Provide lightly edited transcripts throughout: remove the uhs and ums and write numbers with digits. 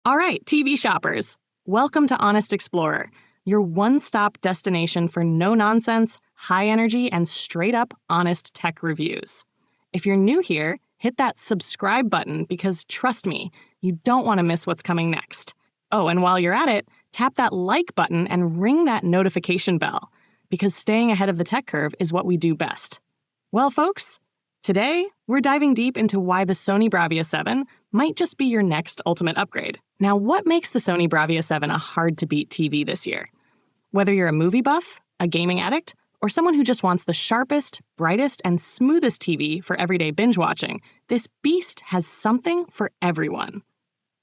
All right, TV shoppers, welcome to Honest Explorer, your one-stop destination for no-nonsense, high-energy, and straight-up honest tech reviews. If you're new here, hit that subscribe button because, trust me, you don't want to miss what's coming next. Oh, and while you're at it, tap that like button and ring that notification bell, because staying ahead of the tech curve is what we do best. Well, folks, today we're diving deep into why the Sony Bravia 7 might just be your next ultimate upgrade. Now, what makes the Sony Bravia 7 a hard-to-beat TV this year? Whether you're a movie buff, a gaming addict, or someone who just wants the sharpest, brightest, and smoothest TV for everyday binge-watching, this beast has something for everyone.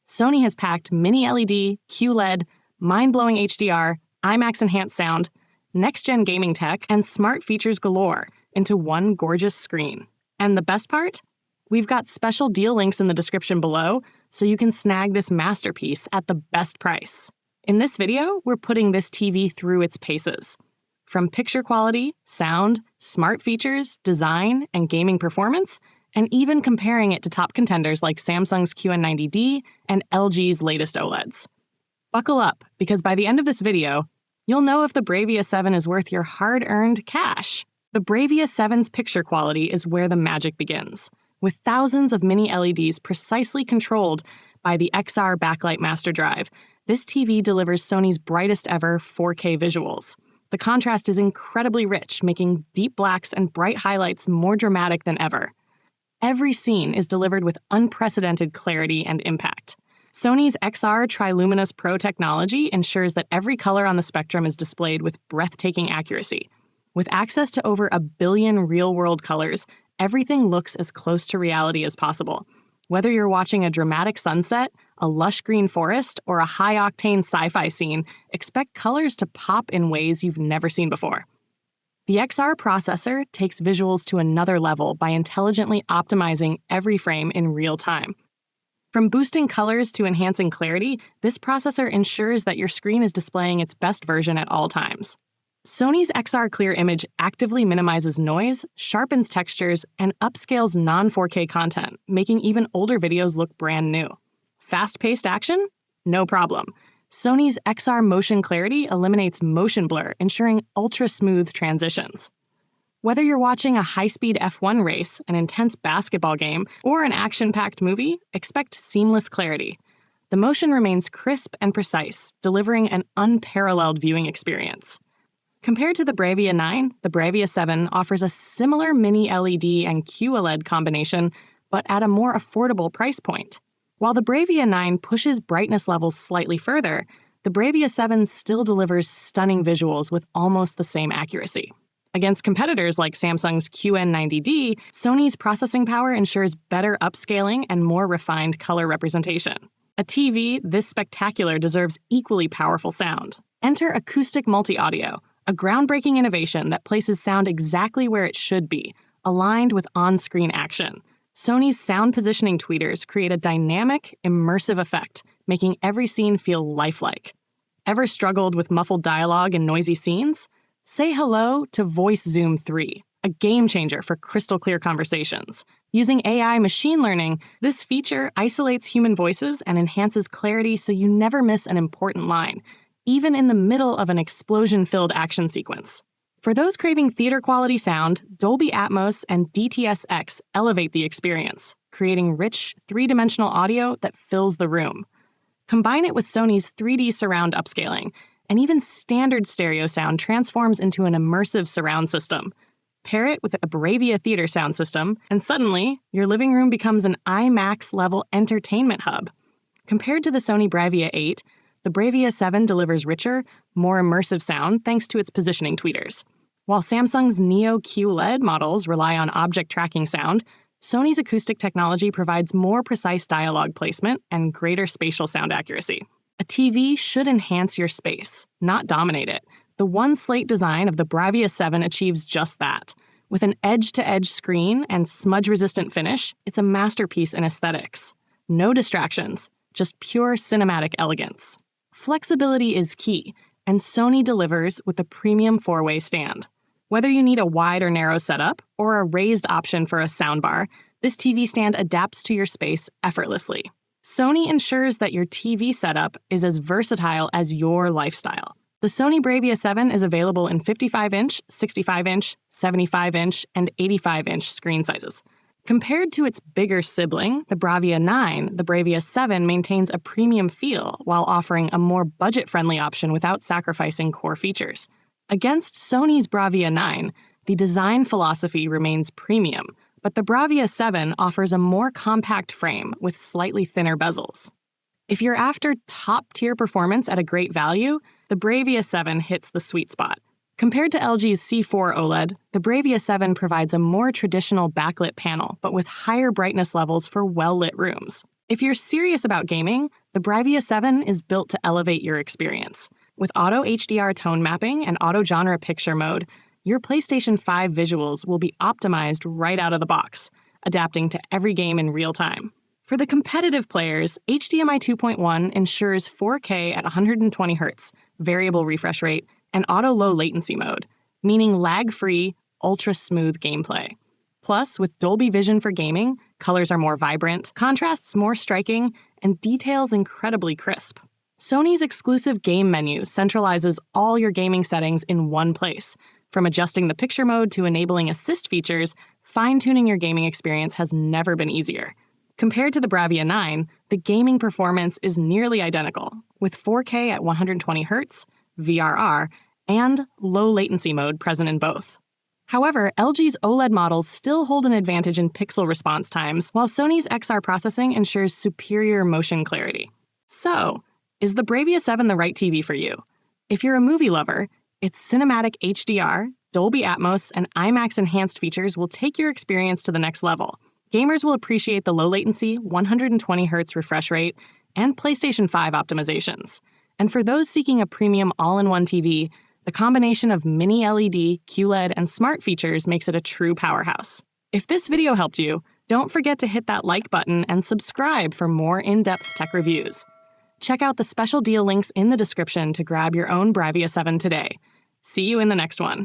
Sony has packed mini LED, QLED, mind-blowing HDR, IMAX-enhanced sound, next-gen gaming tech, and smart features galore into one gorgeous screen. And the best part? We've got special deal links in the description below so you can snag this masterpiece at the best price. In this video, we're putting this TV through its paces. From picture quality, sound, smart features, design, and gaming performance, and even comparing it to top contenders like Samsung's QN90D and LG's latest OLEDs. Buckle up, because by the end of this video, you'll know if the Bravia 7 is worth your hard-earned cash. The Bravia 7's picture quality is where the magic begins, with thousands of mini LEDs precisely controlled by the XR backlight master drive. This TV delivers Sony's brightest ever 4K visuals. The contrast is incredibly rich, making deep blacks and bright highlights more dramatic than ever. Every scene is delivered with unprecedented clarity and impact. Sony's XR Triluminous Pro technology ensures that every color on the spectrum is displayed with breathtaking accuracy. With access to over 1 billion real-world colors, everything looks as close to reality as possible. Whether you're watching a dramatic sunset, a lush green forest, or a high-octane sci-fi scene, expect colors to pop in ways you've never seen before. The XR processor takes visuals to another level by intelligently optimizing every frame in real time. From boosting colors to enhancing clarity, this processor ensures that your screen is displaying its best version at all times. Sony's XR Clear Image actively minimizes noise, sharpens textures, and upscales non-4K content, making even older videos look brand new. Fast-paced action? No problem. Sony's XR Motion Clarity eliminates motion blur, ensuring ultra-smooth transitions. Whether you're watching a high-speed F1 race, an intense basketball game, or an action-packed movie, expect seamless clarity. The motion remains crisp and precise, delivering an unparalleled viewing experience. Compared to the Bravia 9, the Bravia 7 offers a similar mini LED and QLED combination, but at a more affordable price point. While the Bravia 9 pushes brightness levels slightly further, the Bravia 7 still delivers stunning visuals with almost the same accuracy. Against competitors like Samsung's QN90D, Sony's processing power ensures better upscaling and more refined color representation. A TV this spectacular deserves equally powerful sound. Enter acoustic multi-audio, a groundbreaking innovation that places sound exactly where it should be, aligned with on-screen action. Sony's sound positioning tweeters create a dynamic, immersive effect, making every scene feel lifelike. Ever struggled with muffled dialogue and noisy scenes? Say hello to Voice Zoom 3, a game-changer for crystal-clear conversations. Using AI machine learning, this feature isolates human voices and enhances clarity so you never miss an important line, even in the middle of an explosion-filled action sequence. For those craving theater-quality sound, Dolby Atmos and DTS-X elevate the experience, creating rich, three-dimensional audio that fills the room. Combine it with Sony's 3D surround upscaling, and even standard stereo sound transforms into an immersive surround system. Pair it with a Bravia theater sound system, and suddenly, your living room becomes an IMAX-level entertainment hub. Compared to the Sony Bravia 8, the Bravia 7 delivers richer, more immersive sound thanks to its positioning tweeters. While Samsung's Neo QLED models rely on object tracking sound, Sony's acoustic technology provides more precise dialogue placement and greater spatial sound accuracy. A TV should enhance your space, not dominate it. The one-slate design of the Bravia 7 achieves just that. With an edge-to-edge screen and smudge-resistant finish, it's a masterpiece in aesthetics. No distractions, just pure cinematic elegance. Flexibility is key, and Sony delivers with a premium 4-way stand. Whether you need a wide or narrow setup, or a raised option for a soundbar, this TV stand adapts to your space effortlessly. Sony ensures that your TV setup is as versatile as your lifestyle. The Sony Bravia 7 is available in 55-inch, 65-inch, 75-inch, and 85-inch screen sizes. Compared to its bigger sibling, the Bravia 9, the Bravia 7 maintains a premium feel while offering a more budget-friendly option without sacrificing core features. Against Sony's Bravia 9, the design philosophy remains premium, but the Bravia 7 offers a more compact frame with slightly thinner bezels. If you're after top-tier performance at a great value, the Bravia 7 hits the sweet spot. Compared to LG's C4 OLED, the Bravia 7 provides a more traditional backlit panel, but with higher brightness levels for well-lit rooms. If you're serious about gaming, the Bravia 7 is built to elevate your experience. With auto HDR tone mapping and auto genre picture mode, your PlayStation 5 visuals will be optimized right out of the box, adapting to every game in real time. For the competitive players, HDMI 2.1 ensures 4K at 120Hz, variable refresh rate, and auto low latency mode, meaning lag-free, ultra-smooth gameplay. Plus, with Dolby Vision for gaming, colors are more vibrant, contrasts more striking, and details incredibly crisp. Sony's exclusive game menu centralizes all your gaming settings in one place. From adjusting the picture mode to enabling assist features, fine-tuning your gaming experience has never been easier. Compared to the Bravia 9, the gaming performance is nearly identical, with 4K at 120Hz, VRR, and low latency mode present in both. However, LG's OLED models still hold an advantage in pixel response times, while Sony's XR processing ensures superior motion clarity. So, is the Bravia 7 the right TV for you? If you're a movie lover, its cinematic HDR, Dolby Atmos, and IMAX enhanced features will take your experience to the next level. Gamers will appreciate the low latency, 120Hz refresh rate, and PlayStation 5 optimizations. And for those seeking a premium all-in-one TV, the combination of mini LED, QLED, and smart features makes it a true powerhouse. If this video helped you, don't forget to hit that like button and subscribe for more in-depth tech reviews. Check out the special deal links in the description to grab your own Bravia 7 today. See you in the next one.